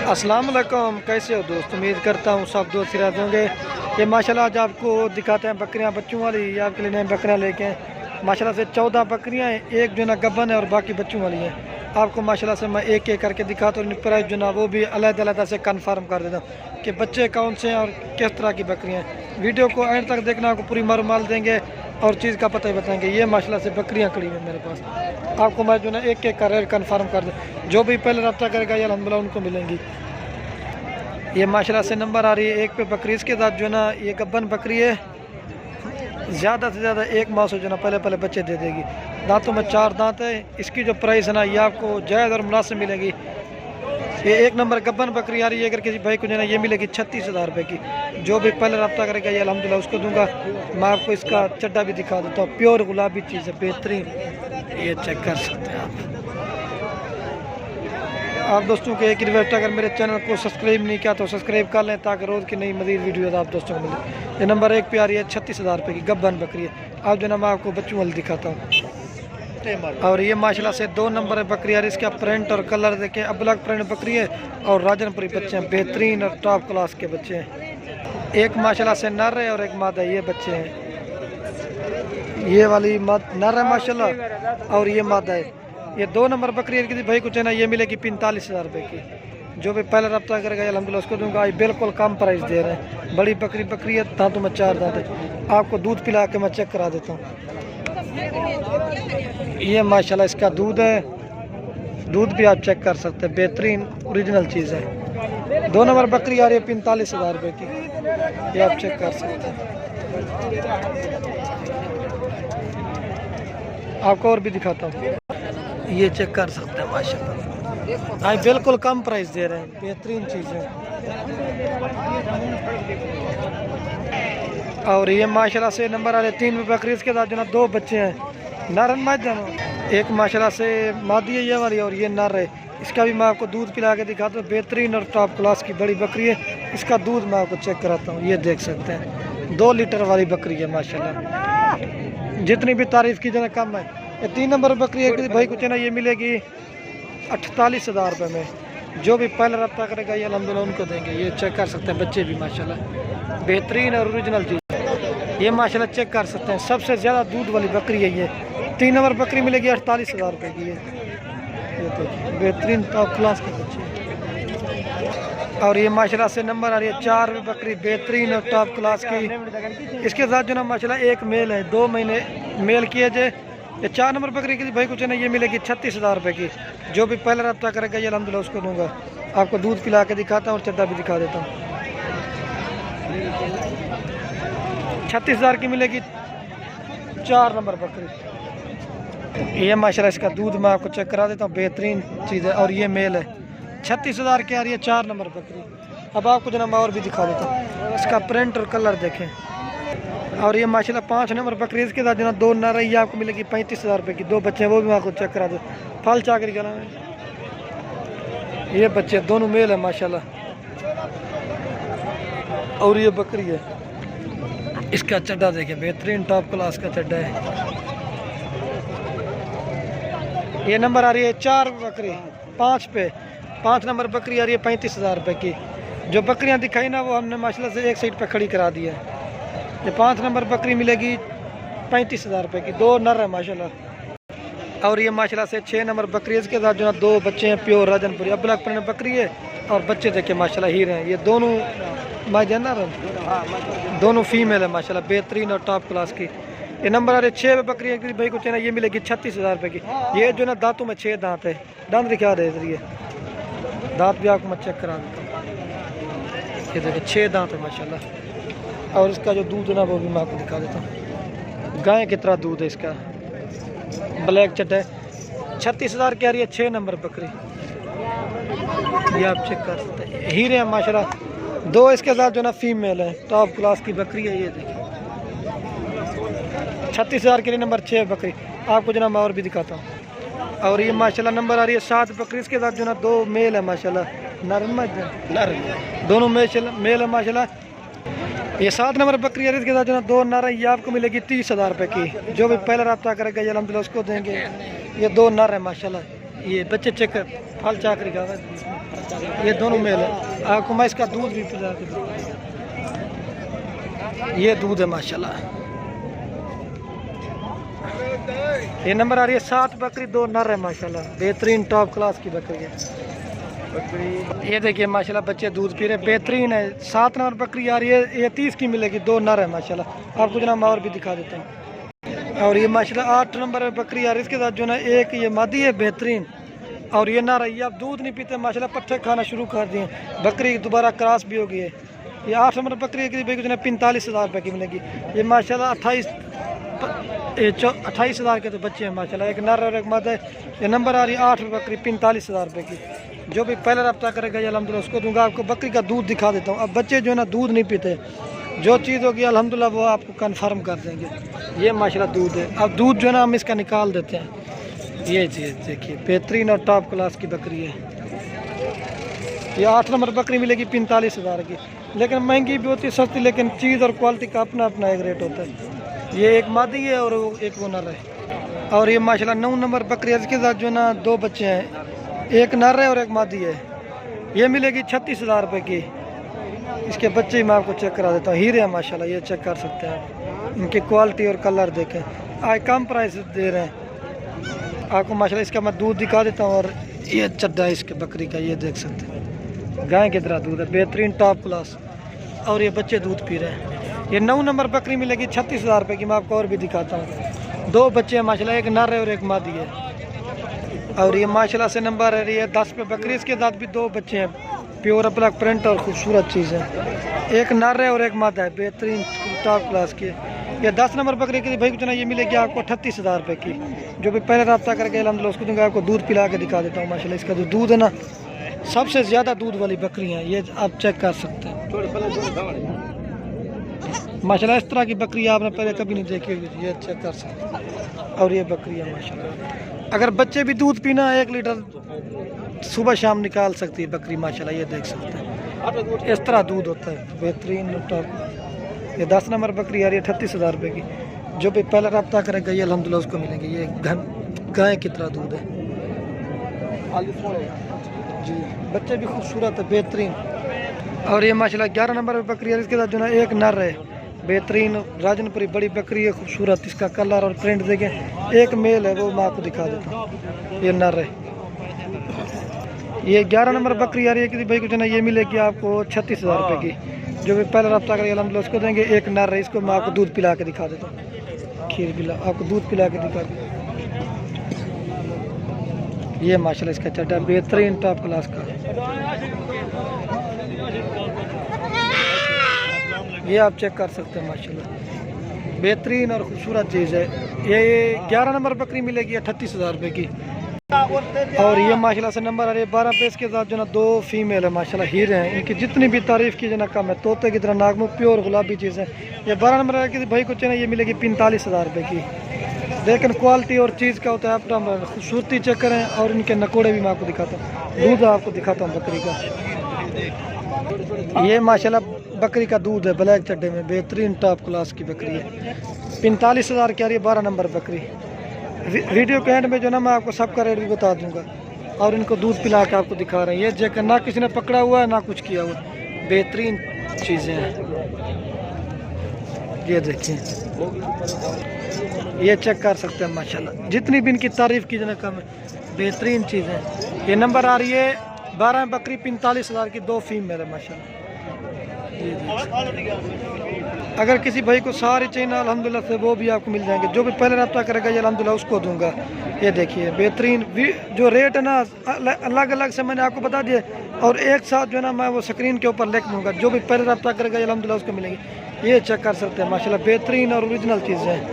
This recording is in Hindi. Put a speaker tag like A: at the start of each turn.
A: अस्सलाम वालेकुम, कैसे हो दोस्त। उम्मीद करता हूँ सब दोस्त रात होंगे। ये माशाल्लाह आज आपको दिखाते हैं बकरियाँ बच्चों वाली। ये आपके लिए नए बकरियाँ लेके हैं। माशाल्लाह से 14 बकरियाँ हैं, एक जो ना गब्बन है और बाकी बच्चों वाली हैं। आपको माशाल्लाह से मैं एक एक करके दिखाता हूँ। प्राइस जो ना वो भी अलग-अलग से कन्फर्म कर देता हूँ कि बच्चे कौन से हैं और किस तरह की बकरियाँ हैं। वीडियो को एंड तक देखना, आपको पूरी मालूमात देंगे और चीज़ का पता ही बताएंगे। ये माशाल्लाह से बकरियाँ खड़ी हैं मेरे पास। आपको मैं जो ना एक एक का रेट कन्फर्म कर दूँ। जो भी पहले रब्ता करेगा ये अल्हम्दुलिल्लाह उनको मिलेंगी। ये माशाल्लाह से नंबर आ रही है एक पे बकरी। इसके साथ जो ना ये गब्बन बकरी है, ज़्यादा से ज़्यादा एक माह से जो ना पहले बच्चे दे देगी। दांतों में 4 दांत है। इसकी जो प्राइस है ना ये आपको जायज़ और मुनासिब मिलेगी। ये एक नंबर गब्बन बकरी आ रही है। अगर किसी भाई को जो ना ये मिलेगी 36,000 रुपये की। जो भी पहले रब्ता करेगा ये अल्हम्दुलिल्लाह उसको दूंगा। मैं आपको इसका चड्डा भी दिखा देता हूँ। प्योर गुलाबी चीज़ है, बेहतरीन। ये चेक कर सकते हैं आप दोस्तों के एक रिक्वेस्ट, अगर मेरे चैनल को सब्सक्राइब नहीं किया तो सब्सक्राइब कर लें ताकि रोज़ की नई मज़ीद वीडियो आप दोस्तों को मिले। ये नंबर एक पे आ रही है 36,000 रुपये की गब्बन बकरी है। आप जो ना मैं आपको बच्चों वाली दिखाता हूँ। और ये माशाल्लाह से 2 नंबर है बकरी है। इसका प्रिंट और कलर देखें, अलग प्रिंट बकरी है और राजनपुरी बच्चे हैं, बेहतरीन और टॉप क्लास के बच्चे हैं। एक माशाल्लाह से नर है और एक मादा। ये बच्चे हैं, ये वाली नर है माशाल्लाह और ये मादा है। ये 2 नंबर बकरी है। किसी भाई कुछ है ना ये मिलेगी 45,000 रुपये की। जो भी पहले रब्ता करेगा अल्हम्दुलिल्लाह उसको दूंगा। आज बिल्कुल कम प्राइस दे रहे हैं। बड़ी बकरी है, दांतों में 4 दांत है। आपको दूध पिला के मैं चेक करा देता हूँ। ये माशाल्लाह इसका दूध है, दूध भी आप चेक कर सकते हैं, बेहतरीन ओरिजिनल चीज़ है। 2 नंबर बकरी आ रही है 45,000 रुपये की। ये आप चेक कर सकते हैं। आपको और भी दिखाता हूँ। ये चेक कर सकते हैं माशाल्लाह। आज बिल्कुल कम प्राइस दे रहे हैं, बेहतरीन चीज़ है। और ये माशाल्लाह से नंबर आ रहे 3 बकरी। इसके साथ जो ना 2 बच्चे हैं, नर एक माशाल्लाह से मादी है ये वाली और ये नर है। इसका भी मैं आपको दूध पिला के दिखाता हूँ। बेहतरीन और टॉप क्लास की बड़ी बकरी है। इसका दूध मैं आपको चेक कराता हूँ। ये देख सकते हैं 2 लीटर वाली बकरी है माशाल्लाह। जितनी भी तारीफ़ की जाए कम है। ये 3 नंबर बकरी है। भाई कुछ ना ये मिलेगी 48,000 रुपये में। जो भी पहले रब्ता करेगा ये अल्हम्दुलिल्लाह उनको देंगे। ये चेक कर सकते हैं बच्चे भी माशाल्लाह बेहतरीन और ओरिजिनल चीज़। ये माशाल्लाह चेक कर सकते हैं सबसे ज़्यादा दूध वाली बकरी है ये। 3 नंबर बकरी मिलेगी 48,000 रुपये की। ये देखिए बेहतरीन टॉप क्लास के बच्चे। और ये माशाल्लाह से नंबर आ रही है 4 बकरी, बेहतरीन और टॉप क्लास की। इसके साथ जो ना माशाल्लाह एक मेल है, 2 महीने मेल किए जाए। ये 4 नंबर बकरी की भाई कुछ है ना ये मिलेगी 36,000 रुपये की। जो भी पहले रब्ता करेगा ये अल्हम्दुलिल्लाह उसको दूंगा। आपको दूध पिला के दिखाता हूँ और चड्डा भी दिखा देता हूँ। 36,000 की मिलेगी 4 नंबर बकरी। ये माशाल्लाह इसका दूध मैं आपको चेक करा देता हूँ, बेहतरीन चीज़ है। और ये मेल है। 36,000 की आ रही है 4 नंबर बकरी। अब आपको जो ना मैं और भी दिखा देता हूँ। इसका प्रिंट और कलर देखें। और ये माशाल्लाह 5 नंबर बकरी। इसके साथ जो ना 2 नर है। ये आपको मिलेगी 35,000 रुपये की। 2 बच्चे हैं वो भी मैं आपको चेक करा दूँ। फल चाकरी का नाम है। ये बच्चे दोनों मेल है माशाल्लाह। और ये बकरी है। इसका चड्डा देखिए, बेहतरीन टॉप क्लास का चड्डा है। ये नंबर आ रही है 4 बकरी 5 पे। 5 नंबर बकरी आ रही है 35,000 रुपये की। जो बकरियां दिखाई ना वो हमने माशाल्लाह से एक साइड पे खड़ी करा दी है। ये 5 नंबर बकरी मिलेगी 35,000 रुपये की। 2 नर है माशाल्लाह। और ये माशाल्लाह से 6 नंबर बकरी। इसके साथ जो ना 2 बच्चे हैं प्योर राजनपुरी। अब ब्लैक प्रिंट बकरी है और बच्चे देखिए माशाल्लाह हीरे हैं। ये दोनों माजनर दोनों फीमेल है माशाल्लाह, बेहतरीन और टॉप क्लास की। ये नंबर आ रहे 6 बकरी है भाई कुछ ना ये मिलेगी 36,000 रुपये की। ये जो ना दांतों में 6 दांत है। दांत दिखा दे रही है, दांत भी आपको मैं चेक करा देता हूँ। ये देखिए 6 दांत है माशाल्लाह। और इसका जो दूध है ना वो भी मैं आपको दिखा देता हूँ। गाय की तरह दूध है इसका, ब्लैक चड्डा है। 36,000 की आ रही है 6 नंबर बकरी। ये आप चेक कर सकते हैं, हीरे हैं माशाल्लाह। 2 इसके साथ जो ना फीमेल है, टॉप क्लास की बकरी है। ये देखिए 36,000 के लिए नंबर 6 बकरी। आपको जो ना मैं और भी दिखाता हूँ। और ये माशाल्लाह नंबर आ रही है 7 बकरी। इसके साथ जो ना 2 मेल है माशाल्लाह, नर दोनों मेल है माशाल्लाह। ये 7 नंबर बकरी है। इसके साथ जो ना 2 नर है। ये आपको मिलेगी 30,000 रुपये की। जो भी पहले रब्ता करेगा ये अल्हम्दुलिल्लाह उसको देंगे। ये 2 नर है माशाल्लाह। ये बच्चे चेक फल चाकरी का ये दोनों मेल है। आपको मैं इसका दूध भी पिला के दूँ। ये दूध है माशाल्लाह। ये नंबर आ रही है 7 बकरी 2 नर है माशाल्लाह। बेहतरीन टॉप क्लास की बकरी है। ये देखिए माशाल्लाह बच्चे दूध पी रहे बेहतरीन है। 7 नंबर बकरी आ रही है, ये 30 की मिलेगी, 2 नर है माशाल्लाह। आपको जना और भी दिखा देता हूँ। और ये माशाल्लाह 8 नंबर में बकरी आ रही है। इसके साथ जो ना एक ये मादी है बेहतरीन, और ये नर है। ये अब दूध नहीं पीते माशाल्लाह, पट्टे खाना शुरू कर दिए। बकरी दोबारा क्रॉस भी हो गई है। ये 8 नंबर बकरी की 45,000 रुपये की मिलेगी। ये माशाल्लाह 28,000 के तो बच्चे हैं माशाल्लाह। एक नर और एक मादा है। ये नंबर आ रही है 8 बकरी 45,000 रुपये की। जो भी पहले रब्ता करेगा अल्हम्दुलिल्लाह उसको दूंगा। आपको बकरी का दूध दिखा देता हूँ। अब बच्चे जो है ना दूध नहीं पीते, जो चीज़ होगी अल्हम्दुलिल्लाह वो आपको कन्फर्म कर देंगे। ये माशाल्लाह दूध है। अब दूध जो है ना हम इसका निकाल देते हैं। ये चीज़ देखिए बेहतरीन और टॉप क्लास की बकरी है। ये 8 नंबर बकरी मिलेगी 45,000 की, लेकिन महंगी भी होती है सस्ती, लेकिन चीज़ और क्वालिटी का अपना अपना एक रेट होता है। ये एक मादी है और एक वो नर है। और ये माशाल्लाह 9 नंबर बकरी है। इसके साथ जो है ना 2 बच्चे हैं, एक नर है और एक मादी है। ये मिलेगी 36,000 रुपये की। इसके बच्चे ही मैं आपको चेक करा देता हूँ। हीरे हैं माशाल्लाह, ये चेक कर सकते हैं आप। इनकी क्वालिटी और कलर देखें। आज कम प्राइस दे रहे हैं आपको माशाल्लाह। इसका मैं दूध दिखा देता हूँ। और ये चड्डा है इसके बकरी का, ये देख सकते हैं गाय की तरह दूध है, बेहतरीन टॉप क्लास। और ये बच्चे दूध पी रहे हैं। ये 9 नंबर बकरी मिलेगी 36,000 रुपये की। मैं आपको और भी दिखाता हूँ। 2 बच्चे हैं माशाल्लाह, एक नर है और एक मादी है। और ये माशाल्लाह से नंबर है ये 10 पे बकरी। इसके साथ भी 2 बच्चे हैं, प्योर ब्लैक प्रिंट और खूबसूरत चीज़ है। एक नर है और एक मादा है, बेहतरीन टॉप क्लास की। ये 10 नंबर बकरी की भाई कुछ ना ये मिलेगी आपको 38,000 रुपये की। जो भी पहले रब्ता करके अल्हम्दुलिल्लाह उसको दूंगा। आपको दूध पिला के दिखा देता हूँ माशाल्लाह। इसका जो दूध है ना सबसे ज़्यादा दूध वाली बकरियाँ, ये आप चेक कर सकते हैं माशाल्लाह। इस तरह की बकरी आपने पहले कभी नहीं देखी होगी, ये चेक कर सकते हैं। और ये बकरियाँ माशाल्लाह, अगर बच्चे भी दूध पीना 1 लीटर सुबह शाम निकाल सकती है बकरी माशाल्लाह। ये देख सकते हैं इस तरह दूध होता है बेहतरीन टॉप। ये 10 नंबर बकरी आ रही है 38,000 रुपये की। जो भी पहले रब्ता करेगा ये अल्हम्दुलिल्लाह उसको मिलेंगे। ये गाय की तरह दूध है जी। बच्चे भी खूबसूरत है बेहतरीन। और ये माशाल्लाह 11 नंबर पे बकरी है। इसके साथ जो ना एक नर है, बेहतरीन राजनपुरी बड़ी बकरी है, खूबसूरत। इसका कलर और प्रिंट देखें। एक मेल है, वो मैं आपको दिखा देता हूँ। ये नर है। ये 11 नंबर बकरी आ रही है किसी भाई को जो ना ये मिलेगी आपको 36,000 रुपये की। जो भी पहले रब्ता करेगा अल्हम्दुलिल्लाह उसको देंगे। एक नर है, इसको मैं आपको दूध पिला के दिखा देता हूँ। खीर पिला आपको दूध पिला के दिखा दूँ। ये माशाल्लाह इसका चड्डा बेहतरीन टॉप क्लास का। ये आप चेक कर सकते हैं माशाल्लाह, बेहतरीन और खूबसूरत चीज़ है। ये 11 नंबर बकरी मिलेगी 38,000 रुपये की। और ये माशाल्लाह से नंबर आ रही है 12 पे। इसके साथ जो ना 2 फीमेल है माशाल्लाह, हीरे हैं। इनकी जितनी भी तारीफ़ की जाना कम है। तोते की तरह नागमुख प्योर गुलाबी चीज़ है। ये 12 नंबर है किसी भाई को चाहिए ये मिलेगी 45,000 रुपये की। लेकिन क्वालिटी और चीज़ का होता है अपना, खूबसूरती चेक करें। और इनके नकोड़े भी मैं आपको दिखाता हूँ, दूध आपको दिखाता हूँ बकरी का। ये माशाल्लाह बकरी का दूध है ब्लैक चड्डे में, बेहतरीन टॉप क्लास की बकरी है। 45,000 की आ रही है 12 नंबर बकरी। वीडियो के एंड में जो ना मैं आपको सबका रेट भी बता दूंगा। और इनको दूध पिला के आपको दिखा रहे हैं। ये चेक ना किसी ने पकड़ा हुआ है ना कुछ किया हुआ, बेहतरीन चीज़ें हैं। ये देखिए, ये चेक कर सकते हैं माशाल्लाह। जितनी भी इनकी तारीफ़ की जाना कम है, बेहतरीन चीज़ें। ये नंबर आ रही है 12 बकरी 45,000 की। 2 फीमेल है माशाल्लाह। अगर किसी भाई को सारी चाहिए ना अल्हम्दुलिल्लाह से वो भी आपको मिल जाएंगे। जो भी पहले रब्ता करेगा ये अल्हम्दुलिल्लाह उसको दूंगा। ये देखिए बेहतरीन जो रेट है ना अलग अलग से मैंने आपको बता दिया। और एक साथ जो है ना मैं वो स्क्रीन के ऊपर लिख दूंगा। जो भी पहले रब्ता करेगा अल्हम्दुलिल्लाह उसको मिलेंगे। ये चेक कर सकते हैं माशाल्लाह, बेहतरीन और ओरिजिनल चीज़ें हैं।